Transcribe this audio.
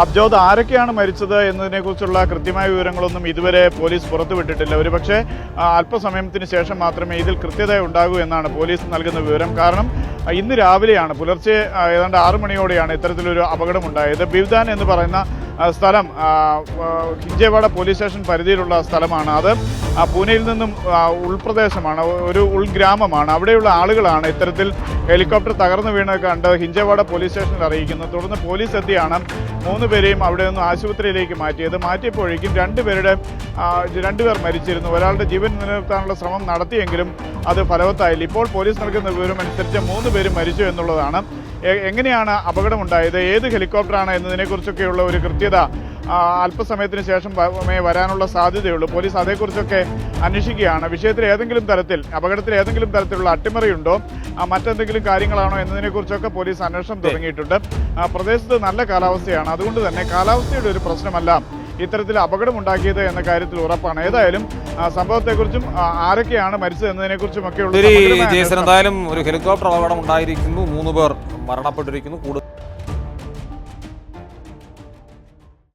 അബ്ജോദ് ആരൊക്കെയാണ് മരിച്ചത് എന്നതിനെക്കുറിച്ചുള്ള കൃത്യമായ വിവരങ്ങളൊന്നും ഇതുവരെ പോലീസ് പുറത്തുവിട്ടിട്ടില്ല. ഒരുപക്ഷെ അല്പസമയത്തിന് ശേഷം മാത്രമേ ഇതിൽ കൃത്യത ഉണ്ടാകൂ എന്നാണ് പോലീസ് നൽകുന്ന വിവരം. കാരണം ഇന്ന് രാവിലെയാണ് പുലർച്ചെ ഏതാണ്ട് 6 മണിയോടെയാണ് ഇത്തരത്തിലൊരു അപകടമുണ്ടായത്. ബിവ്ദാൻ എന്ന് പറയുന്ന സ്ഥലം ഹിഞ്ചേവാഡ പോലീസ് സ്റ്റേഷൻ പരിധിയിലുള്ള സ്ഥലമാണ്. അത് പൂനെയിൽ നിന്നും ഉൾപ്രദേശമാണ്, ഒരു ഉൾഗ്രാമമാണ്. അവിടെയുള്ള ആളുകളാണ് ഇത്തരത്തിൽ ഹെലികോപ്റ്റർ തകർന്നു വീണ് കണ്ട് ഹിഞ്ചേവാഡ പോലീസ് സ്റ്റേഷനിൽ അറിയിക്കുന്നത്. തുടർന്ന് പോലീസ് എത്തിയാണ് 3 പേരെയും അവിടെ നിന്ന് ആശുപത്രിയിലേക്ക് മാറ്റിയത്. മാറ്റിയപ്പോഴേക്കും 2 പേർ മരിച്ചിരുന്നു. ഒരാളുടെ ജീവൻ നിലനിർത്താനുള്ള ശ്രമം നടത്തിയെങ്കിലും അത് ഫലവത്തായില്ല. ഇപ്പോൾ പോലീസ് നൽകുന്ന വിവരമനുസരിച്ച് 3 പേരും മരിച്ചു എന്നുള്ളതാണ്. എങ്ങനെയാണ് അപകടമുണ്ടായത്, ഏത് ഹെലികോപ്റ്ററാണ് എന്നതിനെക്കുറിച്ചൊക്കെയുള്ള ഒരു കൃത്യത അല്പസമയത്തിന് ശേഷം വരാനുള്ള സാധ്യതയുള്ളൂ. പോലീസ് അതേക്കുറിച്ചൊക്കെ അന്വേഷിക്കുകയാണ്. വിഷയത്തിൽ അപകടത്തിൽ ഏതെങ്കിലും തരത്തിലുള്ള അട്ടിമറിയുണ്ടോ, മറ്റെന്തെങ്കിലും കാര്യങ്ങളാണോ എന്നതിനെക്കുറിച്ചൊക്കെ പോലീസ് അന്വേഷണം തുടങ്ങിയിട്ടുണ്ട്. പ്രദേശത്ത് നല്ല കാലാവസ്ഥയാണ്. അതുകൊണ്ട് തന്നെ കാലാവസ്ഥയുടെ ഒരു പ്രശ്നമല്ല ഇത്തരത്തിൽ അപകടമുണ്ടാക്കിയത് എന്ന കാര്യത്തിൽ ഉറപ്പാണ്. ഏതായാലും സംഭവത്തെക്കുറിച്ചും ആരൊക്കെയാണ് മരിച്ചത് എന്നതിനെക്കുറിച്ചും ഒക്കെ എന്തായാലും ഒരു ഹെലികോപ്റ്റർ അപകടം ഉണ്ടായിരിക്കുന്നു, 3 പേർ മരണപ്പെട്ടിരിക്കുന്നു.